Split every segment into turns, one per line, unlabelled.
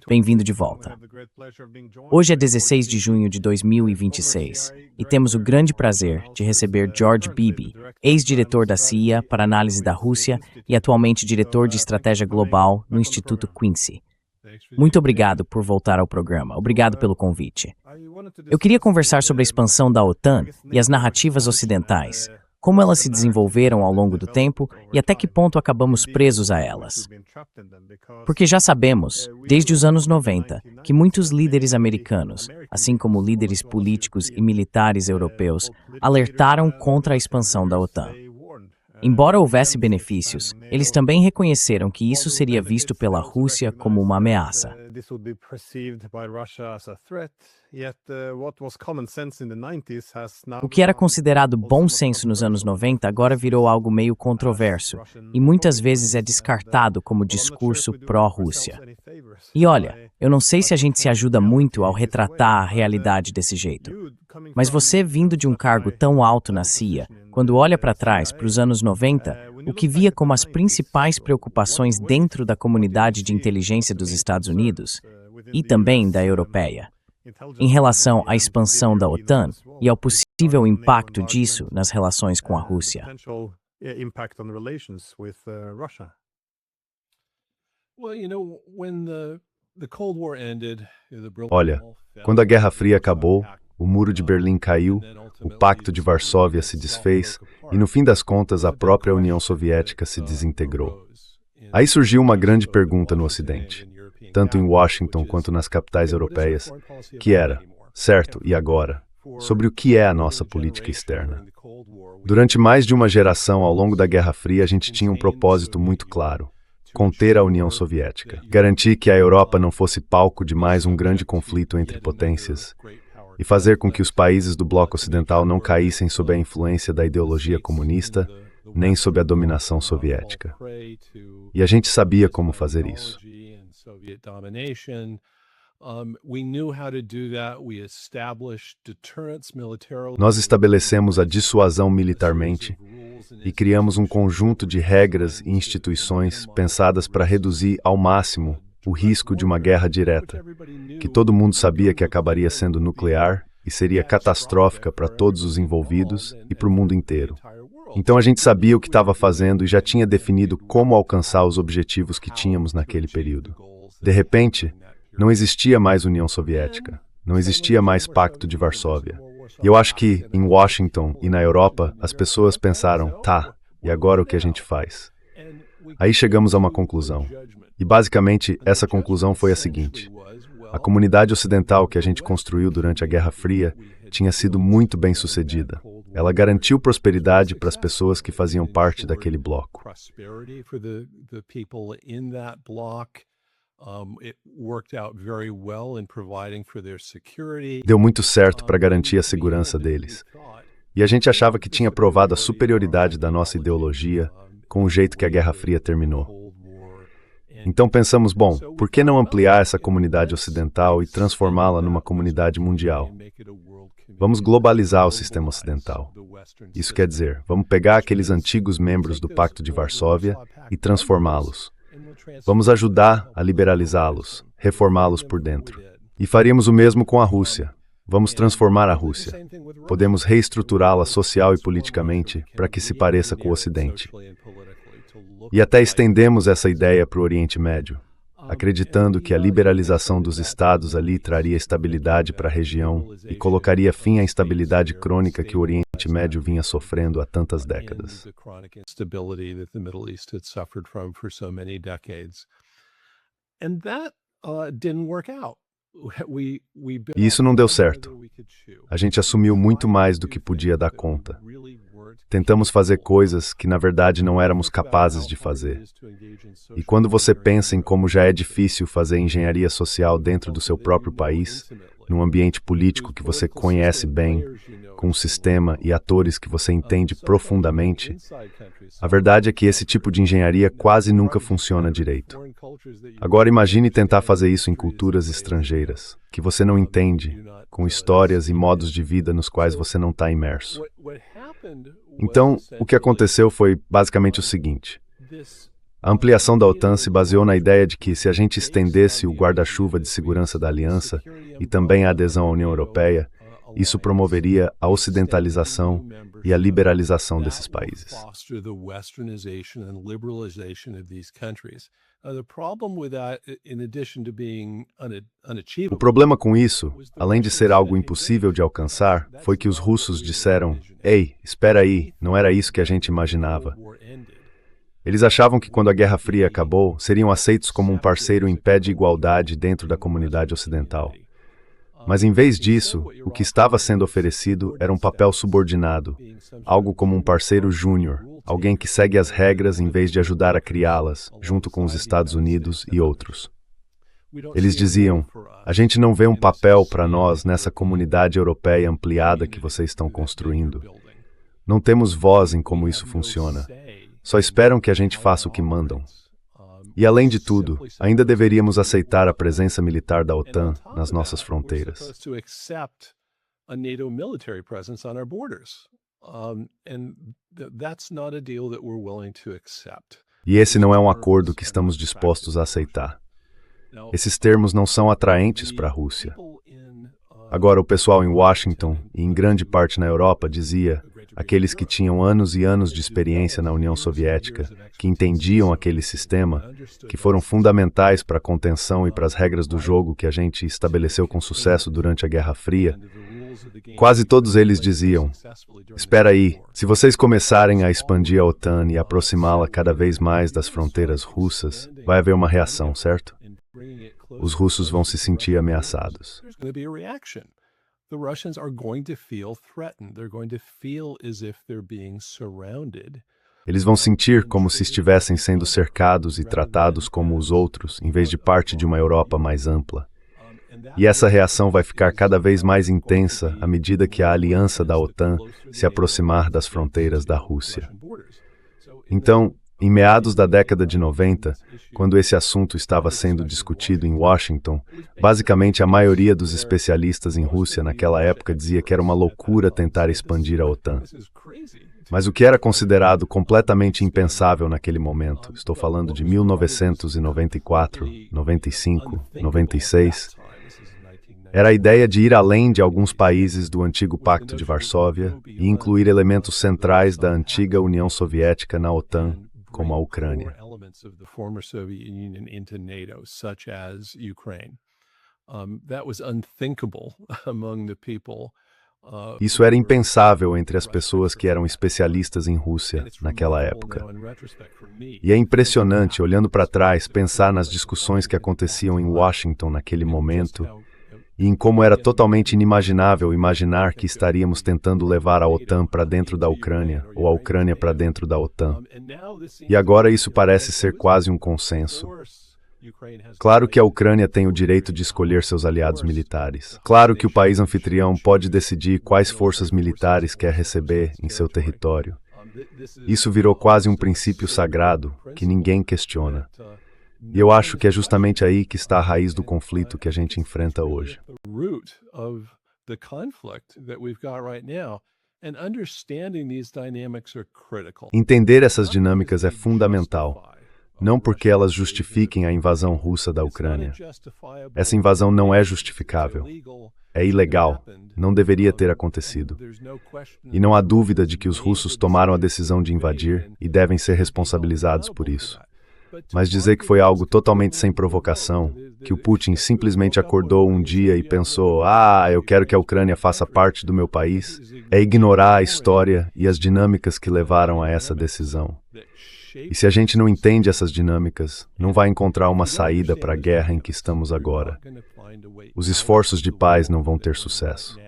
Bem-vindo de volta. Hoje é 16 de junho de 2026 e temos o grande prazer de receber George Beebe, ex-diretor da CIA para análise da Rússia e atualmente diretor de estratégia global no Instituto Quincy. Muito obrigado por voltar ao programa. Obrigado pelo convite. Eu queria conversar sobre a expansão da OTAN e as narrativas ocidentais, como elas se desenvolveram ao longo do tempo e até que ponto acabamos presos a elas. Porque já sabemos, desde os anos 90, que muitos líderes americanos, assim como líderes políticos e militares europeus, alertaram contra a expansão da OTAN. Embora houvesse benefícios, eles também reconheceram que isso seria visto pela Rússia como uma ameaça. O que era considerado bom senso nos anos 90 agora virou algo meio controverso e muitas vezes é descartado como discurso pró-Rússia. E olha, eu não sei se a gente se ajuda muito ao retratar a realidade desse jeito, mas você, vindo de um cargo tão alto na CIA, quando olha para trás, para os anos 90, o que via como as principais preocupações dentro da comunidade de inteligência dos Estados Unidos e também da europeia, em relação à expansão da OTAN e ao possível impacto disso nas relações com a Rússia.
Olha, quando a Guerra Fria acabou, o Muro de Berlim caiu, o Pacto de Varsóvia se desfez e, no fim das contas, a própria União Soviética se desintegrou. Aí surgiu uma grande pergunta no Ocidente, tanto em Washington quanto nas capitais europeias, que era, certo, e agora, sobre o que é a nossa política externa. Durante mais de uma geração ao longo da Guerra Fria, a gente tinha um propósito muito claro: conter a União Soviética, garantir que a Europa não fosse palco de mais um grande conflito entre potências, e fazer com que os países do bloco ocidental não caíssem sob a influência da ideologia comunista, nem sob a dominação soviética. E a gente sabia como fazer isso. Nós estabelecemos a dissuasão militarmente e criamos um conjunto de regras e instituições pensadas para reduzir ao máximo o risco de uma guerra direta, que todo mundo sabia que acabaria sendo nuclear e seria catastrófica para todos os envolvidos e para o mundo inteiro. Então a gente sabia o que estava fazendo e já tinha definido como alcançar os objetivos que tínhamos naquele período. De repente, não existia mais União Soviética, não existia mais Pacto de Varsóvia. E eu acho que, em Washington e na Europa, as pessoas pensaram, tá, e agora o que a gente faz? Aí chegamos a uma conclusão. E basicamente, essa conclusão foi a seguinte: a comunidade ocidental que a gente construiu durante a Guerra Fria tinha sido muito bem sucedida. Ela garantiu prosperidade para as pessoas que faziam parte daquele bloco. Deu muito certo para garantir a segurança deles. E a gente achava que tinha provado a superioridade da nossa ideologia com o jeito que a Guerra Fria terminou. Então pensamos, bom, por que não ampliar essa comunidade ocidental e transformá-la numa comunidade mundial? Vamos globalizar o sistema ocidental. Isso quer dizer, vamos pegar aqueles antigos membros do Pacto de Varsóvia e transformá-los. Vamos ajudar a liberalizá-los, reformá-los por dentro. E faríamos o mesmo com a Rússia. Vamos transformar a Rússia. Podemos reestruturá-la social e politicamente para que se pareça com o Ocidente. E até estendemos essa ideia para o Oriente Médio, acreditando que a liberalização dos estados ali traria estabilidade para a região e colocaria fim à instabilidade crônica que o Oriente Médio vinha sofrendo há tantas décadas. E isso não deu certo. A gente assumiu muito mais do que podia dar conta. Tentamos fazer coisas que, na verdade, não éramos capazes de fazer. E quando você pensa em como já é difícil fazer engenharia social dentro do seu próprio país, num ambiente político que você conhece bem, com um sistema e atores que você entende profundamente, a verdade é que esse tipo de engenharia quase nunca funciona direito. Agora imagine tentar fazer isso em culturas estrangeiras, que você não entende, com histórias e modos de vida nos quais você não está imerso. Então, o que aconteceu foi basicamente o seguinte: A ampliação da OTAN se baseou na ideia de que, se a gente estendesse o guarda-chuva de segurança da aliança e também a adesão à União Europeia, isso promoveria a ocidentalização e a liberalização desses países. O problema com isso, além de ser algo impossível de alcançar, foi que os russos disseram: "Ei, espera aí, não era isso que a gente imaginava." Eles achavam que quando a Guerra Fria acabou, seriam aceitos como um parceiro em pé de igualdade dentro da comunidade ocidental. Mas em vez disso, o que estava sendo oferecido era um papel subordinado, algo como um parceiro júnior, alguém que segue as regras em vez de ajudar a criá-las, junto com os Estados Unidos e outros. Eles diziam: "A gente não vê um papel para nós nessa comunidade europeia ampliada que vocês estão construindo. Não temos voz em como isso funciona. Só esperam que a gente faça o que mandam." E, além de tudo, ainda deveríamos aceitar a presença militar da OTAN nas nossas fronteiras. E esse não é um acordo que estamos dispostos a aceitar. Esses termos não são atraentes para a Rússia. Agora, o pessoal em Washington e em grande parte na Europa dizia, aqueles que tinham anos e anos de experiência na União Soviética, que entendiam aquele sistema, que foram fundamentais para a contenção e para as regras do jogo que a gente estabeleceu com sucesso durante a Guerra Fria, quase todos eles diziam: "Espera aí, se vocês começarem a expandir a OTAN e aproximá-la cada vez mais das fronteiras russas, vai haver uma reação, certo? Os russos vão se sentir ameaçados."
The Russians are going to feel threatened. They're going to feel as if they're being surrounded.
Eles vão sentir como se estivessem sendo cercados e tratados como os outros, em vez de parte de uma Europa mais ampla. E essa reação vai ficar cada vez mais intensa à medida que a aliança da OTAN se aproximar das fronteiras da Rússia. Então, em meados da década de 90, quando esse assunto estava sendo discutido em Washington, basicamente a maioria dos especialistas em Rússia naquela época dizia que era uma loucura tentar expandir a OTAN. Mas o que era considerado completamente impensável naquele momento, estou falando de 1994, 95, 96, era a ideia de ir além de alguns países do antigo Pacto de Varsóvia e incluir elementos centrais da antiga União Soviética na OTAN, como a Ucrânia. Isso era impensável entre as pessoas que eram especialistas em Rússia naquela época. E é impressionante, olhando para trás, pensar nas discussões que aconteciam em Washington naquele momento e em como era totalmente inimaginável imaginar que estaríamos tentando levar a OTAN para dentro da Ucrânia ou a Ucrânia para dentro da OTAN. E agora isso parece ser quase um consenso. Claro que a Ucrânia tem o direito de escolher seus aliados militares. Claro que o país anfitrião pode decidir quais forças militares quer receber em seu território. Isso virou quase um princípio sagrado que ninguém questiona. E eu acho que é justamente aí que está a raiz do conflito que a gente enfrenta hoje. Entender essas dinâmicas é fundamental, não porque elas justifiquem a invasão russa da Ucrânia. Essa invasão não é justificável. É ilegal. Não deveria ter acontecido. E não há dúvida de que os russos tomaram a decisão de invadir e devem ser responsabilizados por isso. Mas dizer que foi algo totalmente sem provocação, que o Putin simplesmente acordou um dia e pensou: eu quero que a Ucrânia faça parte do meu país, é ignorar a história e as dinâmicas que levaram a essa decisão. E se a gente não entende essas dinâmicas, não vai encontrar uma saída para a guerra em que estamos agora. Os esforços de paz não vão ter sucesso.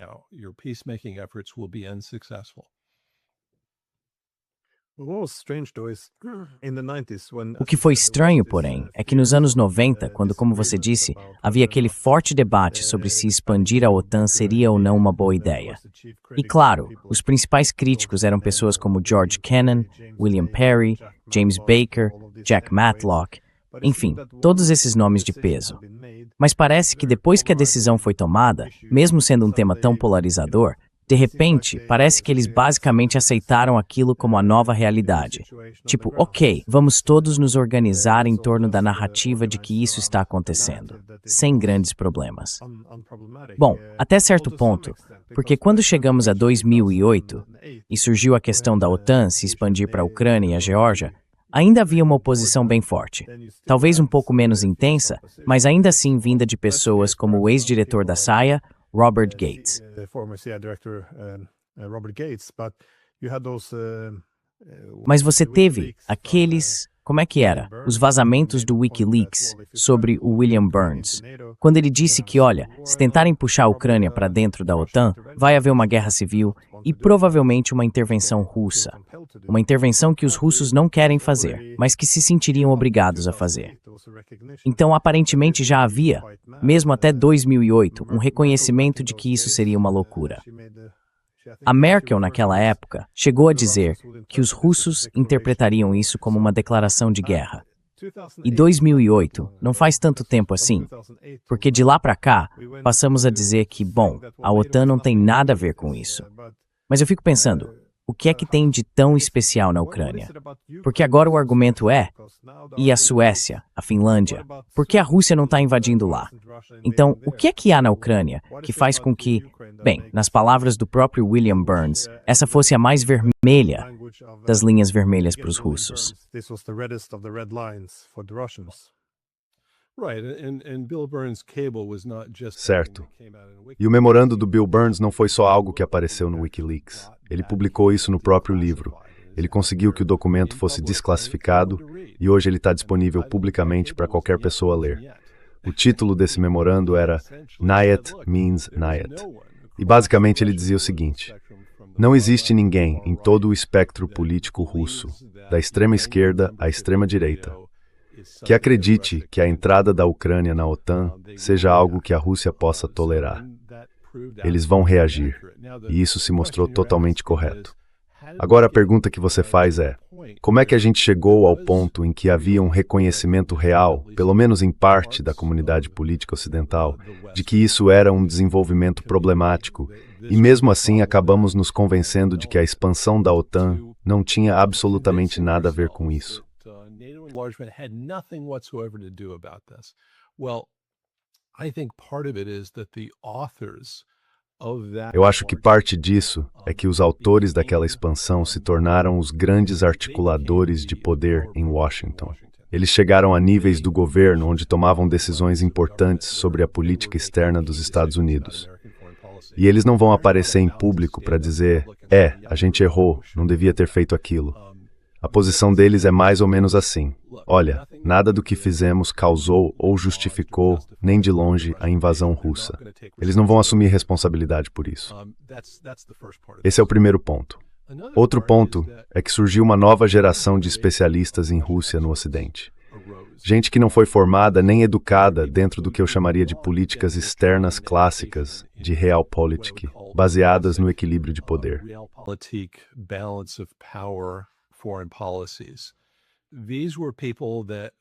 O que foi estranho, porém, é que nos anos 90, quando, como você disse, havia aquele forte debate sobre se expandir a OTAN seria ou não uma boa ideia. E claro, os principais críticos eram pessoas como George Kennan, William Perry, James Baker, Jack Matlock, enfim, todos esses nomes de peso. Mas parece que depois que a decisão foi tomada, mesmo sendo um tema tão polarizador, De repente, parece que eles basicamente aceitaram aquilo como a nova realidade. Tipo, ok, vamos todos nos organizar em torno da narrativa de que isso está acontecendo, sem grandes problemas. Bom, até certo ponto, porque quando chegamos a 2008 e surgiu a questão da OTAN se expandir para a Ucrânia e a Geórgia, ainda havia uma oposição bem forte. Talvez um pouco menos intensa, mas ainda assim vinda de pessoas como o ex-diretor da CIA, Robert Gates. Mas você teve aqueles, como é que era? Os vazamentos do WikiLeaks sobre o William Burns, quando ele disse que, olha, se tentarem puxar a Ucrânia para dentro da OTAN, vai haver uma guerra civil e provavelmente uma intervenção russa. Uma intervenção que os russos não querem fazer, mas que se sentiriam obrigados a fazer. Então, aparentemente já havia, mesmo até 2008, um reconhecimento de que isso seria uma loucura. A Merkel, naquela época, chegou a dizer que os russos interpretariam isso como uma declaração de guerra. E 2008 não faz tanto tempo assim, porque de lá para cá, passamos a dizer que, bom, a OTAN não tem nada a ver com isso. Mas eu fico pensando, o que é que tem de tão especial na Ucrânia? Porque agora o argumento é, e a Suécia, a Finlândia, por que a Rússia não está invadindo lá? Então, o que é que há na Ucrânia que faz com que, bem, nas palavras do próprio William Burns, essa fosse a mais vermelha das linhas vermelhas para os russos?
Certo. E o memorando do Bill Burns não foi só algo que apareceu no WikiLeaks. Ele publicou isso no próprio livro. Ele conseguiu que o documento fosse desclassificado e hoje ele está disponível publicamente para qualquer pessoa ler. O título desse memorando era Nyet Means Nyet. E basicamente ele dizia o seguinte: não existe ninguém em todo o espectro político russo, da extrema esquerda à extrema direita, que acredite que a entrada da Ucrânia na OTAN seja algo que a Rússia possa tolerar. Eles vão reagir, e isso se mostrou totalmente correto. Agora a pergunta que você faz é, como é que a gente chegou ao ponto em que havia um reconhecimento real, pelo menos em parte da comunidade política ocidental, de que isso era um desenvolvimento problemático, e mesmo assim acabamos nos convencendo de que a expansão da OTAN não tinha absolutamente nada a ver com isso? Eu acho que parte disso é que os autores daquela expansão se tornaram os grandes articuladores de poder em Washington. Eles chegaram a níveis do governo onde tomavam decisões importantes sobre a política externa dos Estados Unidos. E eles não vão aparecer em público para dizer, a gente errou, não devia ter feito aquilo. A posição deles é mais ou menos assim. Olha, nada do que fizemos causou ou justificou, nem de longe, a invasão russa. Eles não vão assumir responsabilidade por isso. Esse é o primeiro ponto. Outro ponto é que surgiu uma nova geração de especialistas em Rússia no Ocidente. Gente que não foi formada nem educada dentro do que eu chamaria de políticas externas clássicas, de realpolitik, baseadas no equilíbrio de poder.
Foreign policies. These were people that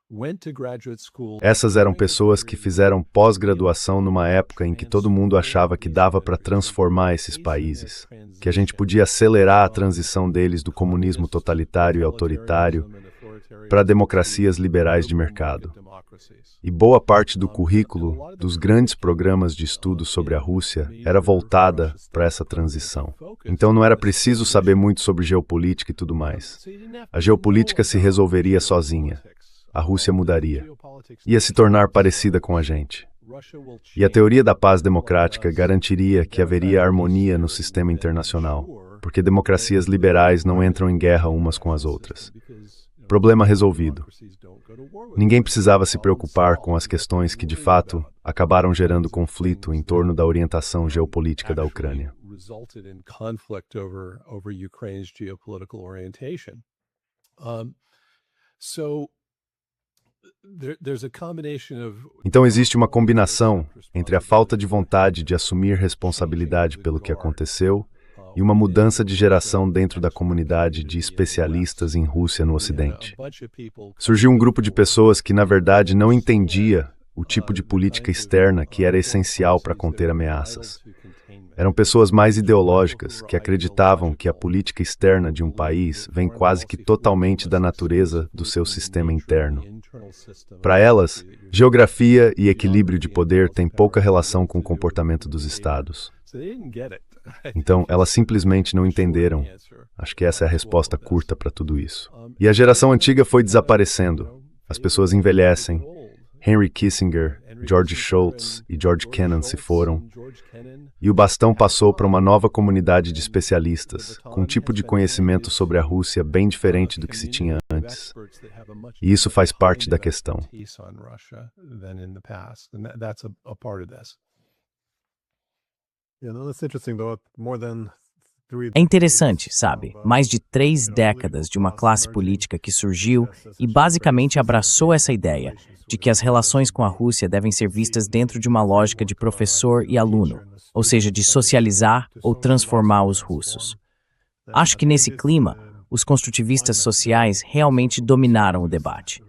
went to graduate school.
Essas eram pessoas que fizeram pós-graduação numa época em que todo mundo achava que dava para transformar esses países, que a gente podia acelerar a transição deles do comunismo totalitário e autoritário para democracias liberais de mercado. E boa parte do currículo dos grandes programas de estudo sobre a Rússia era voltada para essa transição. Então não era preciso saber muito sobre geopolítica e tudo mais. A geopolítica se resolveria sozinha. A Rússia mudaria. Ia se tornar parecida com a gente. E a teoria da paz democrática garantiria que haveria harmonia no sistema internacional, porque democracias liberais não entram em guerra umas com as outras. Problema resolvido. Ninguém precisava se preocupar com as questões que, de fato, acabaram gerando conflito em torno da orientação geopolítica da Ucrânia. Então existe uma combinação entre a falta de vontade de assumir responsabilidade pelo que aconteceu e uma mudança de geração dentro da comunidade de especialistas em Rússia no Ocidente. Surgiu um grupo de pessoas que, na verdade, não entendia o tipo de política externa que era essencial para conter ameaças. Eram pessoas mais ideológicas, que acreditavam que a política externa de um país vem quase que totalmente da natureza do seu sistema interno. Para elas, geografia e equilíbrio de poder têm pouca relação com o comportamento dos estados. Então, elas simplesmente não entenderam. Acho que essa é a resposta curta para tudo isso. E a geração antiga foi desaparecendo. As pessoas envelhecem. Henry Kissinger, George Shultz e George Kennan se foram. E o bastão passou para uma nova comunidade de especialistas, com um tipo de conhecimento sobre a Rússia bem diferente do que se tinha antes. E isso faz parte da questão.
É interessante, sabe? Mais de 3 décadas de uma classe política que surgiu e basicamente abraçou essa ideia de que as relações com a Rússia devem ser vistas dentro de uma lógica de professor e aluno, ou seja, de socializar ou transformar os russos. Acho que nesse clima, os construtivistas sociais realmente dominaram o debate.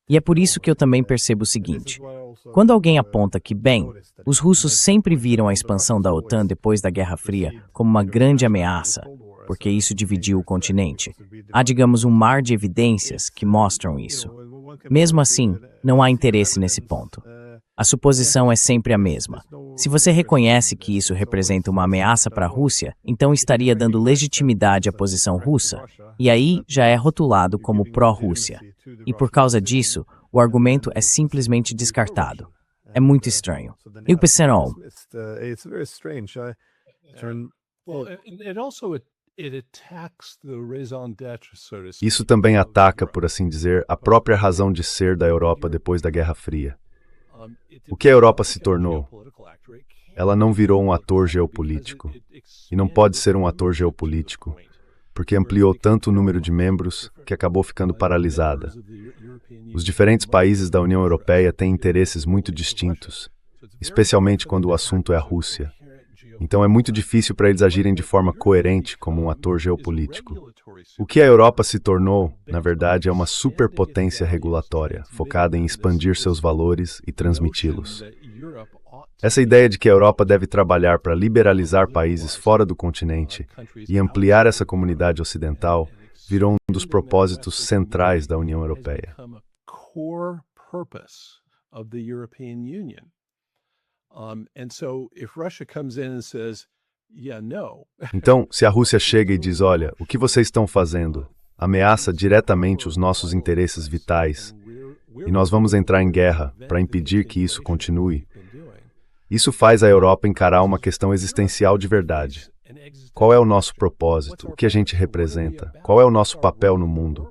E é por isso que eu também percebo o seguinte: quando alguém aponta que, bem, os russos sempre viram a expansão da OTAN depois da Guerra Fria como uma grande ameaça, porque isso dividiu o continente, há, digamos, um mar de evidências que mostram isso. Mesmo assim, não há interesse nesse ponto. A suposição é sempre a mesma. Se você reconhece que isso representa uma ameaça para a Rússia, então estaria dando legitimidade à posição russa, e aí já é rotulado como pró-Rússia. E por causa disso, o argumento é simplesmente descartado. É muito estranho. E o pessoal?
Isso também ataca, por assim dizer, a própria razão de ser da Europa depois da Guerra Fria. O que a Europa se tornou? Ela não virou um ator geopolítico. E não pode ser um ator geopolítico, porque ampliou tanto o número de membros que acabou ficando paralisada. Os diferentes países da União Europeia têm interesses muito distintos, especialmente quando o assunto é a Rússia. Então é muito difícil para eles agirem de forma coerente como um ator geopolítico. O que a Europa se tornou, na verdade, é uma superpotência regulatória, focada em expandir seus valores e transmiti-los. Essa ideia de que a Europa deve trabalhar para liberalizar países fora do continente e ampliar essa comunidade ocidental virou um dos propósitos centrais da União Europeia. Então, se a Rússia chega e diz, olha, o que vocês estão fazendo ameaça diretamente os nossos interesses vitais e nós vamos entrar em guerra para impedir que isso continue, isso faz a Europa encarar uma questão existencial de verdade. Qual é o nosso propósito? O que a gente representa? Qual é o nosso papel no mundo?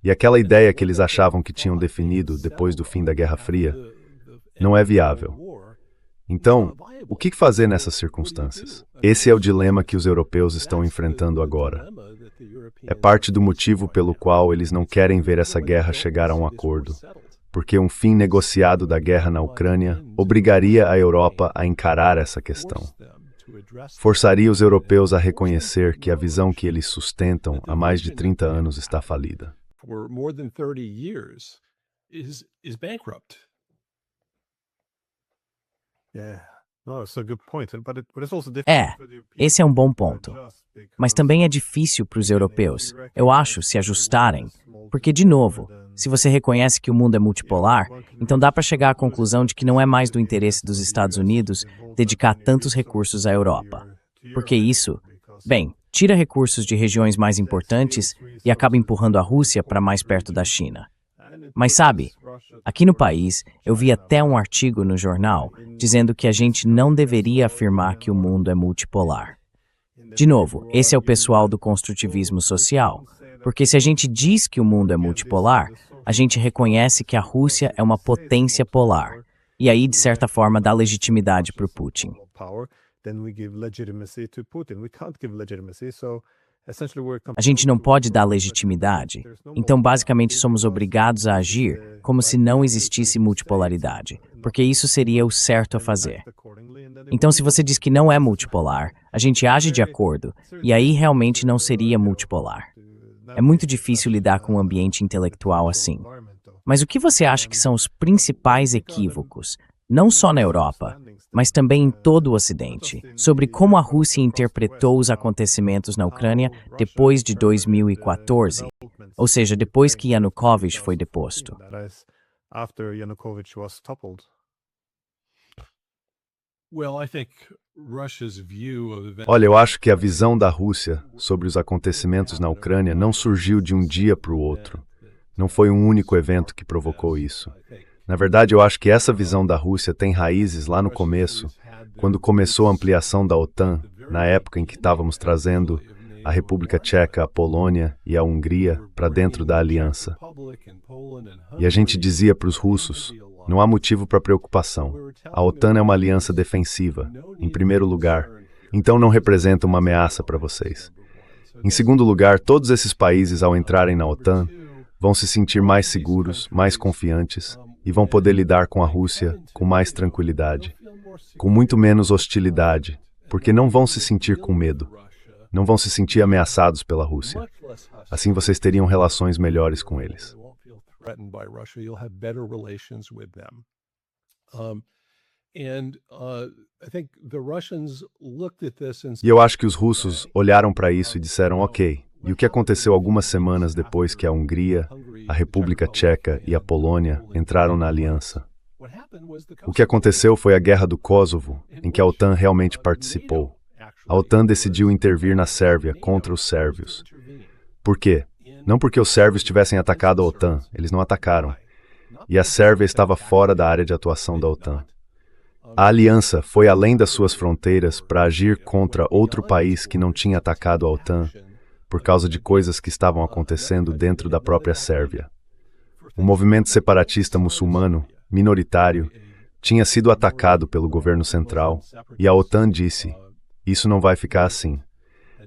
E aquela ideia que eles achavam que tinham definido depois do fim da Guerra Fria não é viável. Então, o que fazer nessas circunstâncias? Esse é o dilema que os europeus estão enfrentando agora. É parte do motivo pelo qual eles não querem ver essa guerra chegar a um acordo, porque um fim negociado da guerra na Ucrânia obrigaria a Europa a encarar essa questão. Forçaria os europeus a reconhecer que a visão que eles sustentam há mais de 30 anos está falida.
Esse é um bom ponto. Mas também é difícil para os europeus, eu acho, se ajustarem. Porque, de novo, se você reconhece que o mundo é multipolar, então dá para chegar à conclusão de que não é mais do interesse dos Estados Unidos dedicar tantos recursos à Europa. Porque isso, bem, tira recursos de regiões mais importantes e acaba empurrando a Rússia para mais perto da China. Mas sabe, aqui no país, eu vi até um artigo no jornal dizendo que a gente não deveria afirmar que o mundo é multipolar. De novo, esse é o pessoal do construtivismo social, porque se a gente diz que o mundo é multipolar, a gente reconhece que a Rússia é uma potência polar, e aí, de certa forma, dá legitimidade para o Putin. A gente não pode dar legitimidade, então basicamente somos obrigados a agir como se não existisse multipolaridade, porque isso seria o certo a fazer. Então se você diz que não é multipolar, a gente age de acordo, e aí realmente não seria multipolar. É muito difícil lidar com um ambiente intelectual assim. Mas o que você acha que são os principais equívocos não só na Europa, mas também em todo o Ocidente, sobre como a Rússia interpretou os acontecimentos na Ucrânia depois de 2014, ou seja, depois que Yanukovych foi deposto.
Olha, eu acho que a visão da Rússia sobre os acontecimentos na Ucrânia não surgiu de um dia para o outro. Não foi um único evento que provocou isso. Na verdade, eu acho que essa visão da Rússia tem raízes lá no começo, quando começou a ampliação da OTAN, na época em que estávamos trazendo a República Tcheca, a Polônia e a Hungria para dentro da aliança. E a gente dizia para os russos, não há motivo para preocupação. A OTAN é uma aliança defensiva, em primeiro lugar, então não representa uma ameaça para vocês. Em segundo lugar, todos esses países, ao entrarem na OTAN, vão se sentir mais seguros, mais confiantes e vão poder lidar com a Rússia com mais tranquilidade, com muito menos hostilidade, porque não vão se sentir com medo, não vão se sentir ameaçados pela Rússia. Assim vocês teriam relações melhores com eles. E eu acho que os russos olharam para isso e disseram, ok, e o que aconteceu algumas semanas depois que a Hungria, a República Tcheca e a Polônia entraram na aliança? O que aconteceu foi a Guerra do Kosovo, em que a OTAN realmente participou. A OTAN decidiu intervir na Sérvia contra os sérvios. Por quê? Não porque os sérvios tivessem atacado a OTAN, eles não atacaram. E a Sérvia estava fora da área de atuação da OTAN. A aliança foi além das suas fronteiras para agir contra outro país que não tinha atacado a OTAN, por causa de coisas que estavam acontecendo dentro da própria Sérvia. O movimento separatista muçulmano, minoritário, tinha sido atacado pelo governo central, e a OTAN disse, isso não vai ficar assim.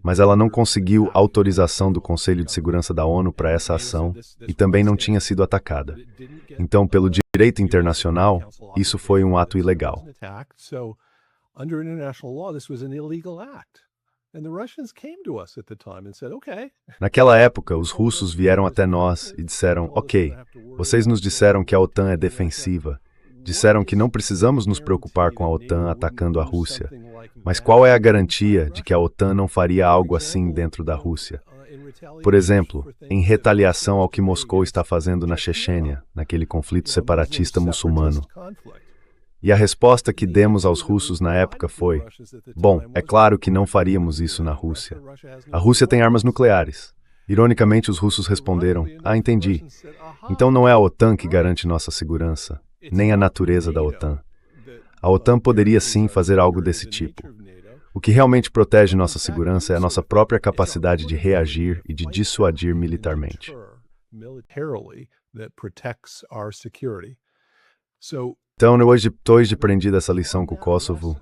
Mas ela não conseguiu autorização do Conselho de Segurança da ONU para essa ação e também não tinha sido atacada. Então, pelo direito internacional, isso foi um ato ilegal. Naquela época, os russos vieram até nós e disseram, ok, vocês nos disseram que a OTAN é defensiva. Disseram que não precisamos nos preocupar com a OTAN atacando a Rússia. Mas qual é a garantia de que a OTAN não faria algo assim dentro da Rússia? Por exemplo, em retaliação ao que Moscou está fazendo na Chechênia, naquele conflito separatista muçulmano. E a resposta que demos aos russos na época foi, bom, é claro que não faríamos isso na Rússia. A Rússia tem armas nucleares. Ironicamente, os russos responderam, entendi. Então não é a OTAN que garante nossa segurança, nem a natureza da OTAN. A OTAN poderia sim fazer algo desse tipo. O que realmente protege nossa segurança é a nossa própria capacidade de reagir e de dissuadir militarmente. Então, depois de aprender essa lição com o Kosovo,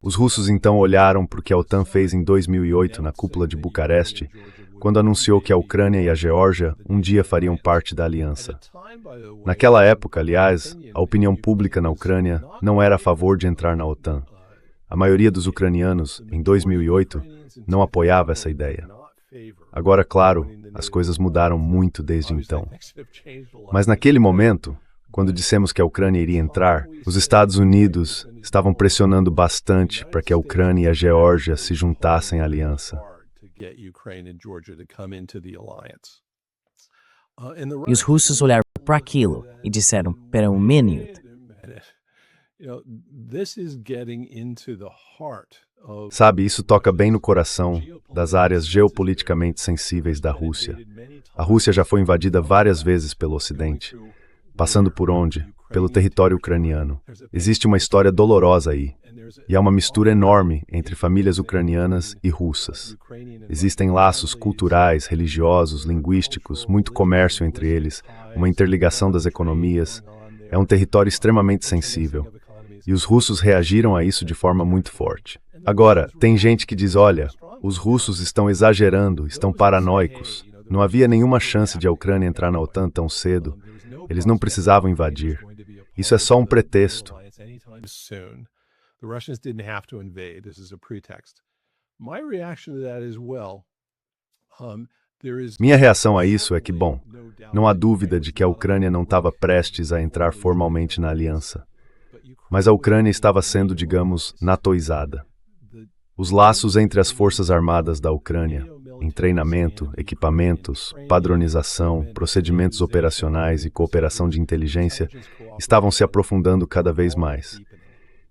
os russos então olharam para o que a OTAN fez em 2008 na cúpula de Bucareste, quando anunciou que a Ucrânia e a Geórgia um dia fariam parte da aliança. Naquela época, aliás, a opinião pública na Ucrânia não era a favor de entrar na OTAN. A maioria dos ucranianos, em 2008, não apoiava essa ideia. Agora, claro, as coisas mudaram muito desde então. Mas naquele momento, quando dissemos que a Ucrânia iria entrar, os Estados Unidos estavam pressionando bastante para que a Ucrânia e a Geórgia se juntassem à aliança.
E os russos olharam para aquilo e disseram, espera um minuto.
Sabe, isso toca bem no coração das áreas geopoliticamente sensíveis da Rússia. A Rússia já foi invadida várias vezes pelo Ocidente. Passando por onde? Pelo território ucraniano. Existe uma história dolorosa aí. E há uma mistura enorme entre famílias ucranianas e russas. Existem laços culturais, religiosos, linguísticos, muito comércio entre eles, uma interligação das economias. É um território extremamente sensível. E os russos reagiram a isso de forma muito forte. Agora, tem gente que diz, olha, os russos estão exagerando, estão paranoicos. Não havia nenhuma chance de a Ucrânia entrar na OTAN tão cedo. Eles não precisavam invadir. Isso é só um pretexto. Minha reação a isso é que, bom, não há dúvida de que a Ucrânia não estava prestes a entrar formalmente na aliança. Mas a Ucrânia estava sendo, digamos, natoizada. Os laços entre as forças armadas da Ucrânia, em treinamento, equipamentos, padronização, procedimentos operacionais e cooperação de inteligência, estavam se aprofundando cada vez mais.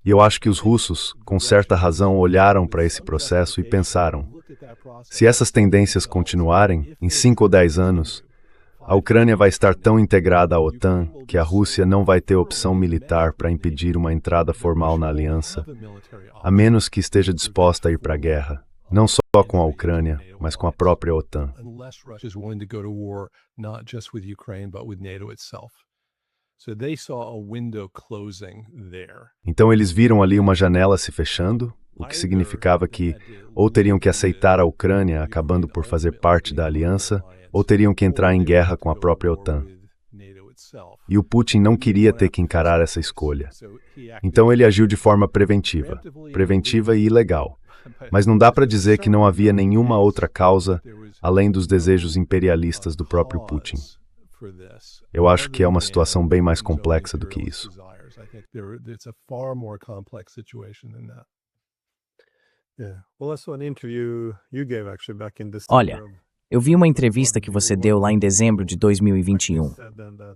E eu acho que os russos, com certa razão, olharam para esse processo e pensaram: se essas tendências continuarem, em 5 ou 10 anos, a Ucrânia vai estar tão integrada à OTAN que a Rússia não vai ter opção militar para impedir uma entrada formal na aliança, a menos que esteja disposta a ir para a guerra, não só com a Ucrânia, mas com a própria OTAN. Então eles viram ali uma janela se fechando, o que significava que ou teriam que aceitar a Ucrânia acabando por fazer parte da aliança, ou teriam que entrar em guerra com a própria OTAN. E o Putin não queria ter que encarar essa escolha. Então ele agiu de forma preventiva e ilegal. Mas não dá para dizer que não havia nenhuma outra causa além dos desejos imperialistas do próprio Putin. Eu acho que é uma situação bem mais complexa do que isso.
Olha, eu vi uma entrevista que você deu lá em dezembro de 2021.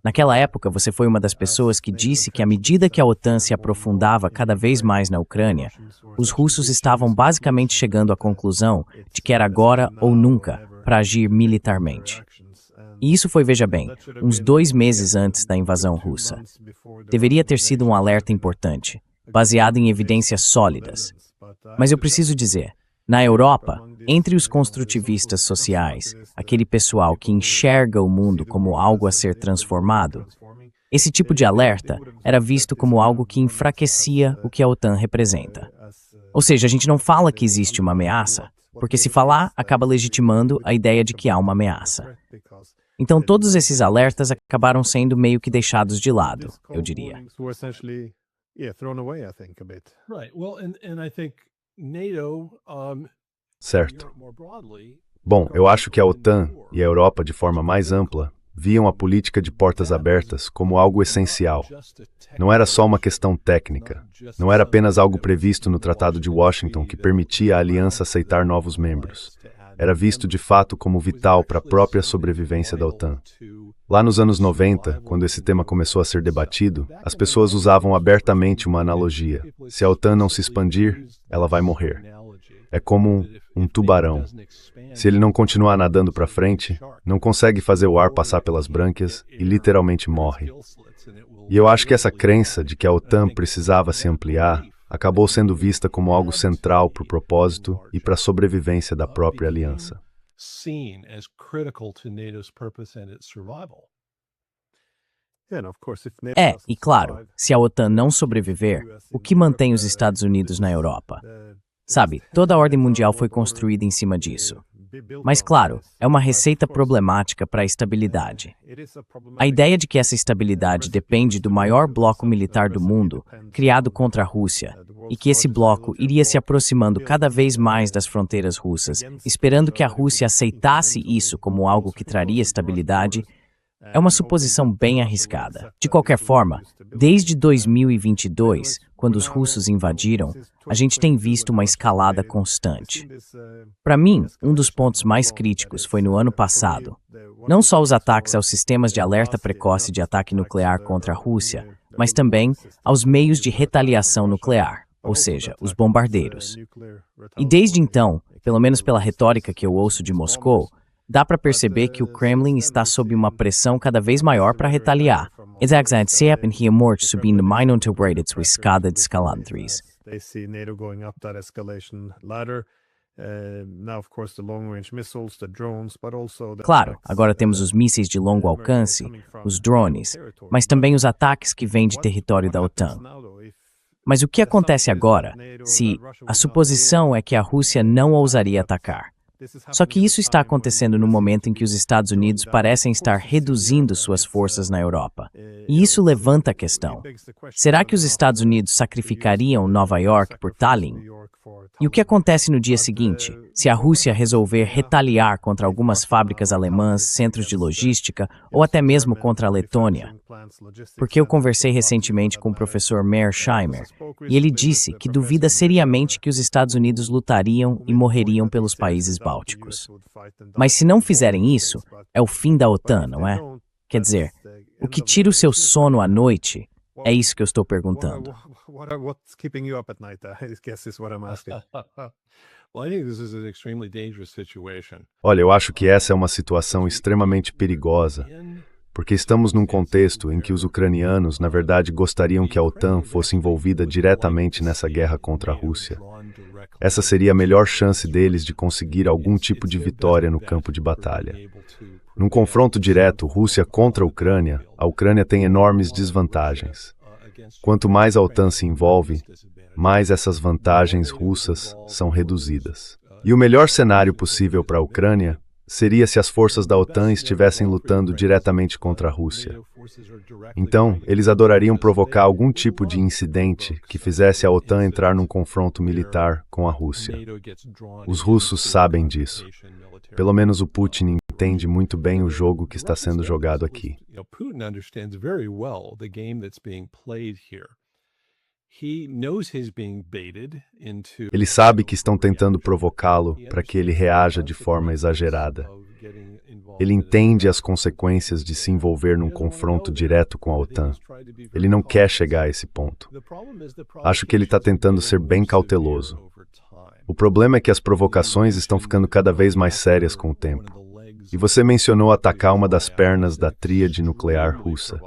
Naquela época, você foi uma das pessoas que disse que à medida que a OTAN se aprofundava cada vez mais na Ucrânia, os russos estavam basicamente chegando à conclusão de que era agora ou nunca para agir militarmente. E isso foi, veja bem, uns 2 meses antes da invasão russa. Deveria ter sido um alerta importante, baseado em evidências sólidas. Mas eu preciso dizer, na Europa, entre os construtivistas sociais, aquele pessoal que enxerga o mundo como algo a ser transformado, esse tipo de alerta era visto como algo que enfraquecia o que a OTAN representa. Ou seja, a gente não fala que existe uma ameaça, porque se falar, acaba legitimando a ideia de que há uma ameaça. Então todos esses alertas acabaram sendo meio que deixados de lado, eu diria.
Certo. Bom, eu acho que a OTAN e a Europa, de forma mais ampla, viam a política de portas abertas como algo essencial. Não era só uma questão técnica. Não era apenas algo previsto no Tratado de Washington que permitia à aliança aceitar novos membros. Era visto de fato como vital para a própria sobrevivência da OTAN. Lá nos anos 90, quando esse tema começou a ser debatido, as pessoas usavam abertamente uma analogia. Se a OTAN não se expandir, ela vai morrer. É como um tubarão. Se ele não continuar nadando para frente, não consegue fazer o ar passar pelas brânquias e literalmente morre. E eu acho que essa crença de que a OTAN precisava se ampliar acabou sendo vista como algo central para o propósito e para a sobrevivência da própria aliança.
E claro, se a OTAN não sobreviver, o que mantém os Estados Unidos na Europa? Sabe, toda a ordem mundial foi construída em cima disso. Mas claro, é uma receita problemática para a estabilidade. A ideia de que essa estabilidade depende do maior bloco militar do mundo, criado contra a Rússia, e que esse bloco iria se aproximando cada vez mais das fronteiras russas, esperando que a Rússia aceitasse isso como algo que traria estabilidade, é uma suposição bem arriscada. De qualquer forma, desde 2022, quando os russos invadiram, a gente tem visto uma escalada constante. Para mim, um dos pontos mais críticos foi no ano passado. Não só os ataques aos sistemas de alerta precoce de ataque nuclear contra a Rússia, mas também aos meios de retaliação nuclear, ou seja, os bombardeiros. E desde então, pelo menos pela retórica que eu ouço de Moscou, dá para perceber que o Kremlin está sob uma pressão cada vez maior para retaliar. Exatamente, e morte subindo mais sua escada de escaladriz. Claro, agora temos os mísseis de longo alcance, os drones, mas também os ataques que vêm de território da OTAN. Mas o que acontece agora, se a suposição é que a Rússia não ousaria atacar? Só que isso está acontecendo no momento em que os Estados Unidos parecem estar reduzindo suas forças na Europa. E isso levanta a questão. Será que os Estados Unidos sacrificariam Nova York por Tallinn? E o que acontece no dia seguinte, se a Rússia resolver retaliar contra algumas fábricas alemãs, centros de logística ou até mesmo contra a Letônia? Porque eu conversei recentemente com o professor Mearsheimer e ele disse que duvida seriamente que os Estados Unidos lutariam e morreriam pelos países bálticos. Mas se não fizerem isso, é o fim da OTAN, não é? Quer dizer, o que tira o seu sono à noite? É isso que eu estou perguntando.
What's keeping you up at night? I guess is what I'm asking. Well, I think this is an extremely dangerous situation.
Olha, eu acho que essa é uma situação extremamente perigosa, porque estamos num contexto em que os ucranianos, na verdade, gostariam que a OTAN fosse envolvida diretamente nessa guerra contra a Rússia. Essa seria a melhor chance deles de conseguir algum tipo de vitória no campo de batalha. Num confronto direto Rússia contra a Ucrânia tem enormes desvantagens. Quanto mais a OTAN se envolve, mais essas vantagens russas são reduzidas. E o melhor cenário possível para a Ucrânia seria se as forças da OTAN estivessem lutando diretamente contra a Rússia. Então, eles adorariam provocar algum tipo de incidente que fizesse a OTAN entrar num confronto militar com a Rússia. Os russos sabem disso. Pelo menos o Putin entende muito bem o jogo que está sendo jogado aqui.
Putin understands very well the game that's being played here.
Ele sabe que estão tentando provocá-lo para que ele reaja de forma exagerada. Ele entende as consequências de se envolver num confronto direto com a OTAN. Ele não quer chegar a esse ponto. Acho que ele está tentando ser bem cauteloso. O problema é que as provocações estão ficando cada vez mais sérias com o tempo. E você mencionou atacar uma das pernas da tríade nuclear russa.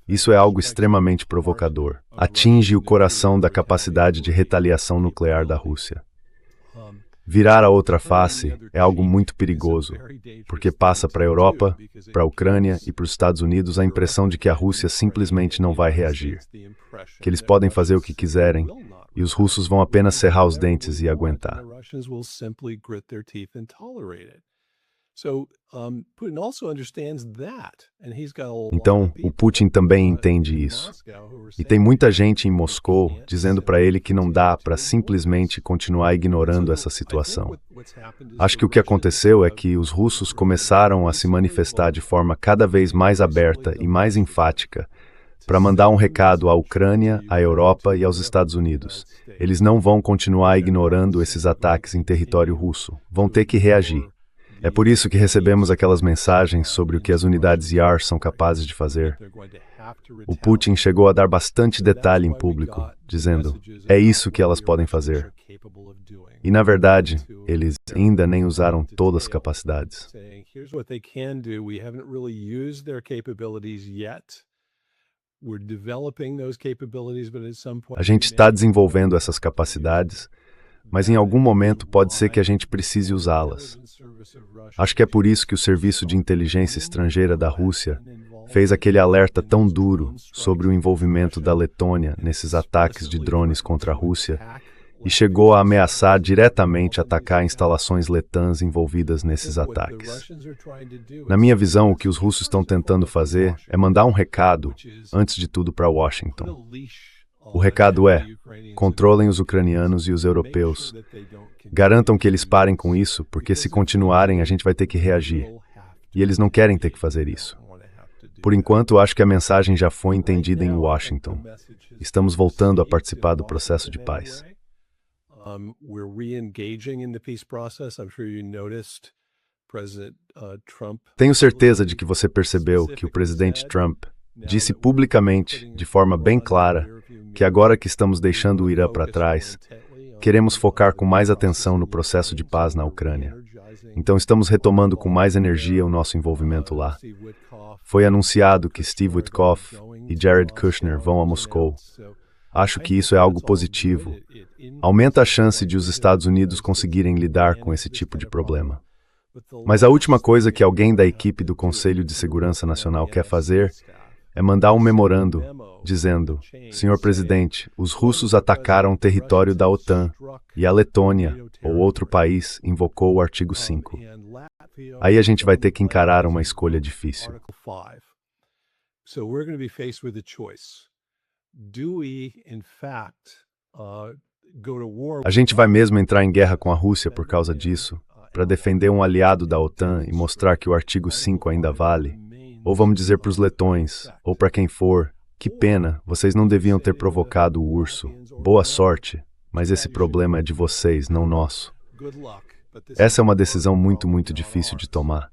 Isso é algo extremamente provocador. Atinge o coração da capacidade de retaliação nuclear da Rússia. Virar a outra face é algo muito perigoso, porque passa para a Europa, para a Ucrânia e para os Estados Unidos a impressão de que a Rússia simplesmente não vai reagir, que eles podem fazer o que quiserem e os russos vão apenas cerrar os dentes e aguentar. Então, o Putin também entende isso. E tem muita gente em Moscou dizendo para ele que não dá para simplesmente continuar ignorando essa situação. Acho que o que aconteceu é que os russos começaram a se manifestar de forma cada vez mais aberta e mais enfática para mandar um recado à Ucrânia, à Europa e aos Estados Unidos. Eles não vão continuar ignorando esses ataques em território russo. Vão ter que reagir. É por isso que recebemos aquelas mensagens sobre o que as unidades IAR são capazes de fazer. O Putin chegou a dar bastante detalhe em público, dizendo, é isso que elas podem fazer. E, na verdade, eles ainda nem usaram todas as capacidades. A gente está desenvolvendo essas capacidades, mas em algum momento pode ser que a gente precise usá-las. Acho que é por isso que o Serviço de Inteligência Estrangeira da Rússia fez aquele alerta tão duro sobre o envolvimento da Letônia nesses ataques de drones contra a Rússia e chegou a ameaçar diretamente atacar instalações letãs envolvidas nesses ataques. Na minha visão, o que os russos estão tentando fazer é mandar um recado, antes de tudo, para Washington. O recado é: controlem os ucranianos e os europeus. Garantam que eles parem com isso, porque se continuarem a gente vai ter que reagir. E eles não querem ter que fazer isso. Por enquanto, acho que a mensagem já foi entendida em Washington. Estamos voltando a participar do processo de paz. Tenho certeza de que você percebeu que o presidente Trump disse publicamente, de forma bem clara, que agora que estamos deixando o Irã para trás, queremos focar com mais atenção no processo de paz na Ucrânia. Então estamos retomando com mais energia o nosso envolvimento lá. Foi anunciado que Steve Witkoff e Jared Kushner vão a Moscou. Acho que isso é algo positivo. Aumenta a chance de os Estados Unidos conseguirem lidar com esse tipo de problema. Mas a última coisa que alguém da equipe do Conselho de Segurança Nacional quer fazer é mandar um memorando dizendo: Senhor Presidente, os russos atacaram o território da OTAN e a Letônia, ou outro país, invocou o artigo 5. Aí a gente vai ter que encarar uma escolha difícil. A gente vai mesmo entrar em guerra com a Rússia por causa disso, para defender um aliado da OTAN e mostrar que o artigo 5 ainda vale? Ou vamos dizer para os letões, ou para quem for, que pena, vocês não deviam ter provocado o urso. Boa sorte, mas esse problema é de vocês, não nosso. Essa é uma decisão muito difícil de tomar.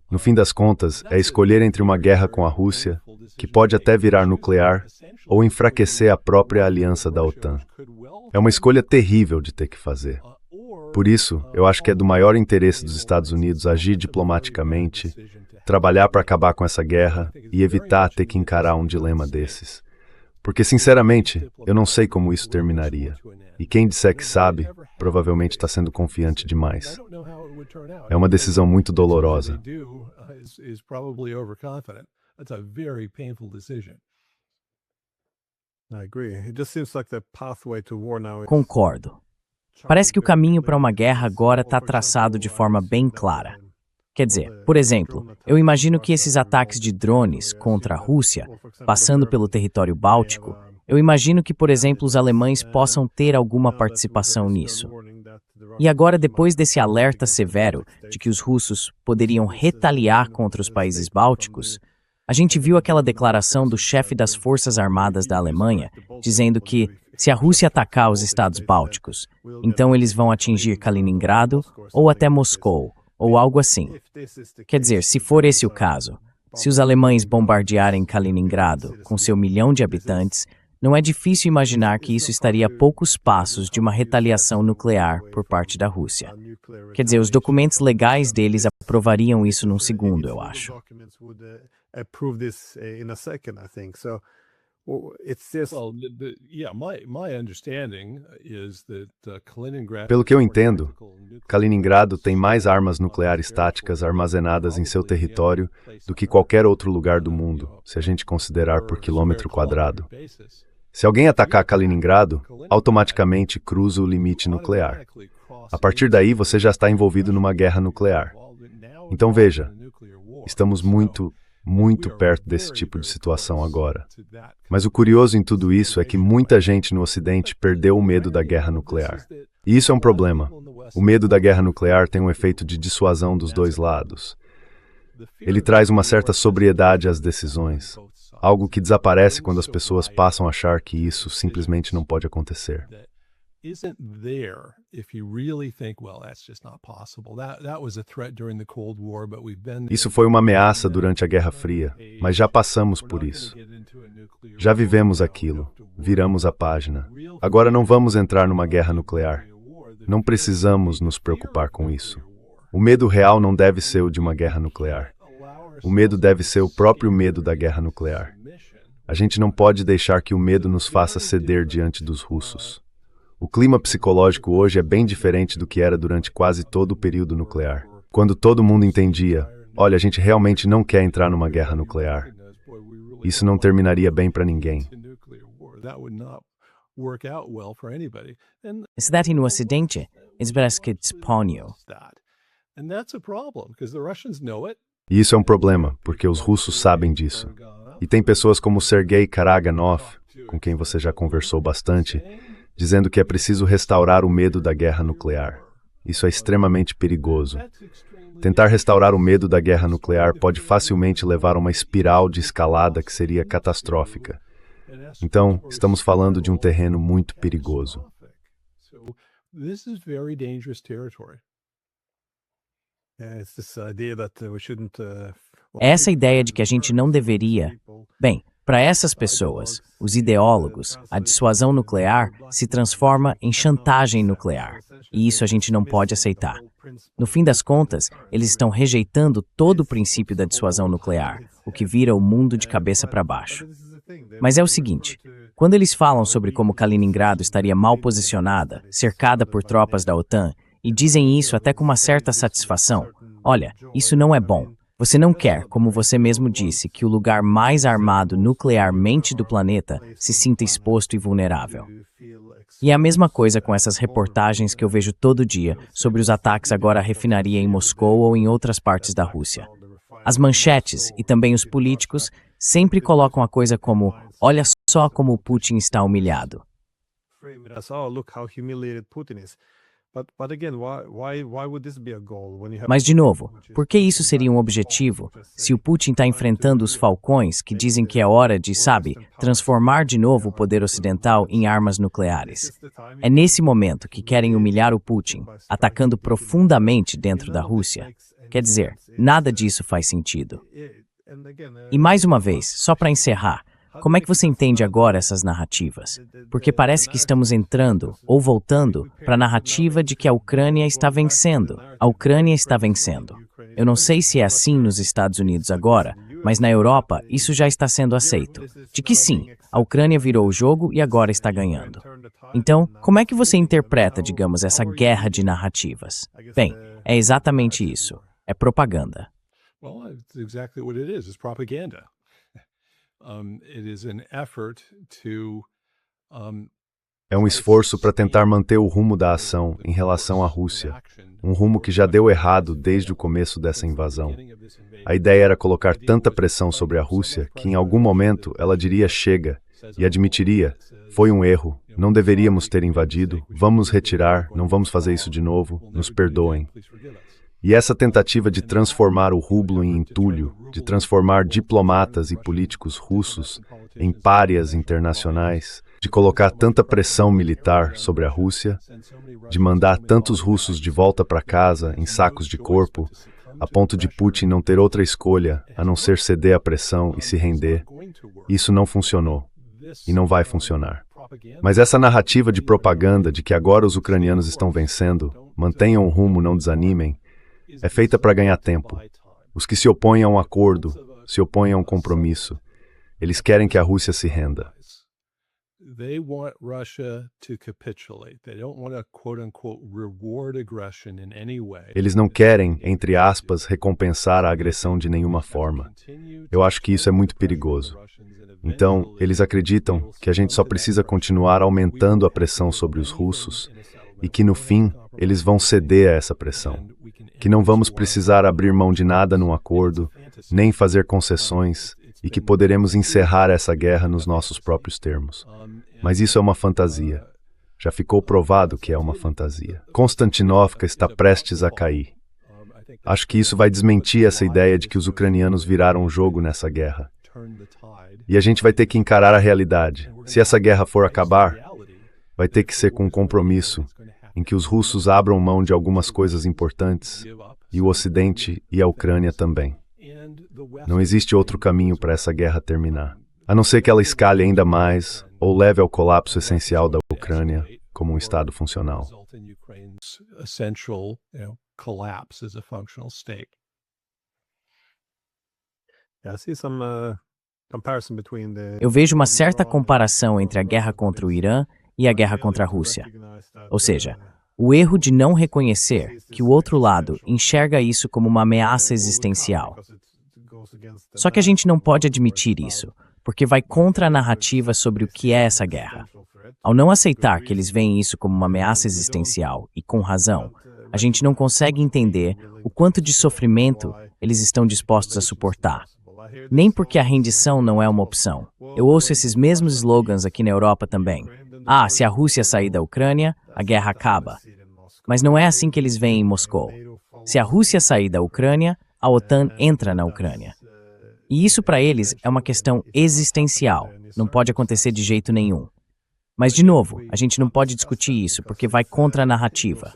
No fim das contas, é escolher entre uma guerra com a Rússia, que pode até virar nuclear, ou enfraquecer a própria aliança da OTAN. É uma escolha terrível de ter que fazer. Por isso, eu acho que é do maior interesse dos Estados Unidos agir diplomaticamente, trabalhar para acabar com essa guerra e evitar ter que encarar um dilema desses. Porque, sinceramente, eu não sei como isso terminaria. E quem disser que sabe, provavelmente está sendo confiante demais. É uma decisão muito dolorosa.
Concordo. Parece que o caminho para uma guerra agora está traçado de forma bem clara. Quer dizer, por exemplo, eu imagino que esses ataques de drones contra a Rússia, passando pelo território báltico, eu imagino que, por exemplo, os alemães possam ter alguma participação nisso. E agora, depois desse alerta severo de que os russos poderiam retaliar contra os países bálticos, a gente viu aquela declaração do chefe das Forças Armadas da Alemanha, dizendo que, se a Rússia atacar os estados bálticos, então eles vão atingir Kaliningrado ou até Moscou, ou algo assim. Quer dizer, se for esse o caso, se os alemães bombardearem Kaliningrado com seu 1 milhão de habitantes, não é difícil imaginar que isso estaria a poucos passos de uma retaliação nuclear por parte da Rússia. Quer dizer, os documentos legais deles aprovariam isso num segundo, eu acho.
Pelo que eu entendo, Kaliningrado tem mais armas nucleares táticas armazenadas em seu território do que qualquer outro lugar do mundo, se a gente considerar por quilômetro quadrado. Se alguém atacar Kaliningrado, automaticamente cruza o limite nuclear. A partir daí, você já está envolvido numa guerra nuclear. Então veja, estamos muito perto desse tipo de situação agora. Mas o curioso em tudo isso é que muita gente no Ocidente perdeu o medo da guerra nuclear. E isso é um problema. O medo da guerra nuclear tem um efeito de dissuasão dos dois lados. Ele traz uma certa sobriedade às decisões, algo que desaparece quando as pessoas passam a achar que isso simplesmente não pode acontecer. Isso foi uma ameaça durante a Guerra Fria, mas já passamos por isso. Já vivemos aquilo, viramos a página. Agora não vamos entrar numa guerra nuclear. Não precisamos nos preocupar com isso. O medo real não deve ser o de uma guerra nuclear. O medo deve ser o próprio medo da guerra nuclear. A gente não pode deixar que o medo nos faça ceder diante dos russos. O clima psicológico hoje é bem diferente do que era durante quase todo o período nuclear. Quando todo mundo entendia, olha, a gente realmente não quer entrar numa guerra nuclear. Isso não terminaria bem para ninguém.
Cidade no Ocidente, Izbresk Tsponio.
E isso é um problema, porque os russos sabem disso. E tem pessoas como Sergei Karaganov, com quem você já conversou bastante, dizendo que é preciso restaurar o medo da guerra nuclear. Isso é extremamente perigoso. Tentar restaurar o medo da guerra nuclear pode facilmente levar a uma espiral de escalada que seria catastrófica. Então, estamos falando de um terreno muito perigoso.
Essa ideia de que a gente não deveria... Bem, para essas pessoas, os ideólogos, a dissuasão nuclear se transforma em chantagem nuclear. E isso a gente não pode aceitar. No fim das contas, eles estão rejeitando todo o princípio da dissuasão nuclear, o que vira o mundo de cabeça para baixo. Mas é o seguinte, quando eles falam sobre como Kaliningrado estaria mal posicionada, cercada por tropas da OTAN, e dizem isso até com uma certa satisfação, olha, isso não é bom. Você não quer, como você mesmo disse, que o lugar mais armado nuclearmente do planeta se sinta exposto e vulnerável. E é a mesma coisa com essas reportagens que eu vejo todo dia sobre os ataques agora à refinaria em Moscou ou em outras partes da Rússia. As manchetes e também os políticos sempre colocam a coisa como, olha só como o Putin está humilhado. Mas, de novo, por que isso seria um objetivo se o Putin está enfrentando os falcões que dizem que é hora de, sabe, transformar de novo o poder ocidental em armas nucleares? É nesse momento que querem humilhar o Putin, atacando profundamente dentro da Rússia. Quer dizer, nada disso faz sentido. E mais uma vez, só para encerrar, como é que você entende agora essas narrativas? Porque parece que estamos entrando, ou voltando, para a narrativa de que a Ucrânia está vencendo. A Ucrânia está vencendo. Eu não sei se é assim nos Estados Unidos agora, mas na Europa isso já está sendo aceito. De que sim, a Ucrânia virou o jogo e agora está ganhando. Então, como é que você interpreta, digamos, essa guerra de narrativas? Bem, é exatamente isso. É propaganda.
Well, it's exactly what it is. It's propaganda. It is an effort to
É um esforço para tentar manter o rumo da ação em relação à Rússia, um rumo que já deu errado desde o começo dessa invasão. A ideia era colocar tanta pressão sobre a Rússia que em algum momento ela diria chega e admitiria, foi um erro, não deveríamos ter invadido, vamos retirar, não vamos fazer isso de novo, nos perdoem. E essa tentativa de transformar o rublo em entulho, de transformar diplomatas e políticos russos em párias internacionais, de colocar tanta pressão militar sobre a Rússia, de mandar tantos russos de volta para casa em sacos de corpo, a ponto de Putin não ter outra escolha a não ser ceder à pressão e se render, isso não funcionou e não vai funcionar. Mas essa narrativa de propaganda de que agora os ucranianos estão vencendo, mantenham o rumo, não desanimem, é feita para ganhar tempo. Os que se opõem a um acordo, se opõem a um compromisso, eles querem que a Rússia se renda.
They want Russia to capitulate. They don't want to, quote unquote, reward aggression in any way.
Eles não querem, entre aspas, recompensar a agressão de nenhuma forma. Eu acho que isso é muito perigoso. Então, eles acreditam que a gente só precisa continuar aumentando a pressão sobre os russos e que, no fim, eles vão ceder a essa pressão. Que não vamos precisar abrir mão de nada num acordo, nem fazer concessões, e que poderemos encerrar essa guerra nos nossos próprios termos. Mas isso é uma fantasia. Já ficou provado que é uma fantasia. Konstantinovka está prestes a cair. Acho que isso vai desmentir essa ideia de que os ucranianos viraram o jogo nessa guerra. E a gente vai ter que encarar a realidade. Se essa guerra for acabar, vai ter que ser com um compromisso em que os russos abram mão de algumas coisas importantes, e o Ocidente e a Ucrânia também. Não existe outro caminho para essa guerra terminar, a não ser que ela escale ainda mais ou leve ao colapso essencial da Ucrânia como um Estado funcional.
Eu vejo uma certa comparação entre a guerra contra o Irã e a guerra contra a Rússia. Ou seja, o erro de não reconhecer que o outro lado enxerga isso como uma ameaça existencial. Só que a gente não pode admitir isso, porque vai contra a narrativa sobre o que é essa guerra. Ao não aceitar que eles veem isso como uma ameaça existencial, e com razão, a gente não consegue entender o quanto de sofrimento eles estão dispostos a suportar. Nem porque a rendição não é uma opção. Eu ouço esses mesmos slogans aqui na Europa também. Ah, se a Rússia sair da Ucrânia, a guerra acaba. Mas não é assim que eles veem em Moscou. Se a Rússia sair da Ucrânia, a OTAN entra na Ucrânia. E isso para eles é uma questão existencial. Não pode acontecer de jeito nenhum. Mas, de novo, a gente não pode discutir isso porque vai contra a narrativa.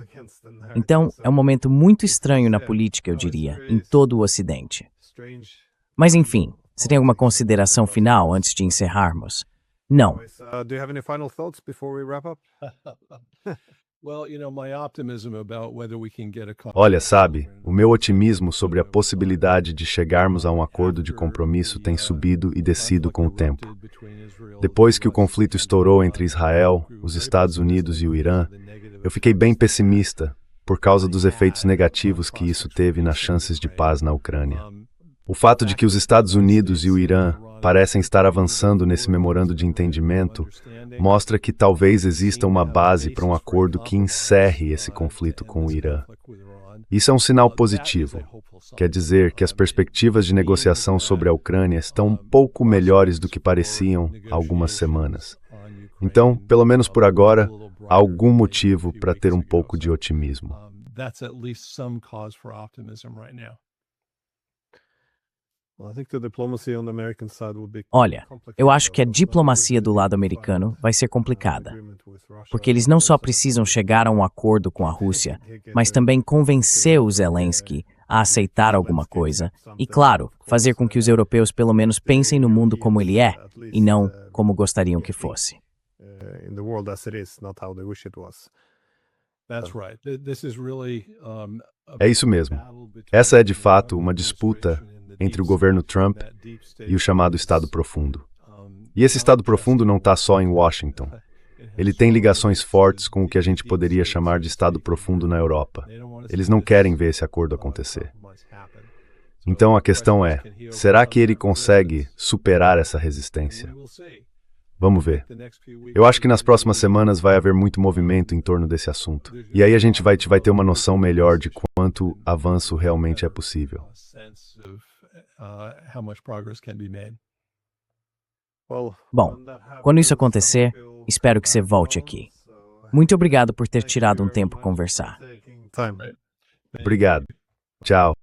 Então, é um momento muito estranho na política, eu diria, em todo o Ocidente. Mas, enfim, você tem alguma consideração final antes de encerrarmos? Não.
Olha, sabe, o meu otimismo sobre a possibilidade de chegarmos a um acordo de compromisso tem subido e descido com o tempo. Depois que o conflito estourou entre Israel, os Estados Unidos e o Irã, eu fiquei bem pessimista por causa dos efeitos negativos que isso teve nas chances de paz na Ucrânia. O fato de que os Estados Unidos e o Irã parecem estar avançando nesse memorando de entendimento mostra que talvez exista uma base para um acordo que encerre esse conflito com o Irã. Isso é um sinal positivo. Quer dizer que as perspectivas de negociação sobre a Ucrânia estão um pouco melhores do que pareciam há algumas semanas. Então, pelo menos por agora, há algum motivo para ter um pouco de otimismo.
That's at least some cause for optimism right now.
Olha, eu acho que a diplomacia do lado americano vai ser complicada, porque eles não só precisam chegar a um acordo com a Rússia, mas também convencer o Zelensky a aceitar alguma coisa e, claro, fazer com que os europeus pelo menos pensem no mundo como ele é e não como gostariam que fosse.
That's right. This is really
É isso mesmo. Essa é de fato uma disputa entre o governo Trump e o chamado Estado Profundo. E esse Estado Profundo não está só em Washington. Ele tem ligações fortes com o que a gente poderia chamar de Estado Profundo na Europa. Eles não querem ver esse acordo acontecer. Então a questão é, será que ele consegue superar essa resistência? Vamos ver. Eu acho que nas próximas semanas vai haver muito movimento em torno desse assunto. E aí a gente vai ter uma noção melhor de quanto avanço realmente é possível.
Bom, quando isso acontecer, espero que você volte aqui. Muito obrigado por ter tirado um tempo conversar.
Obrigado. Tchau.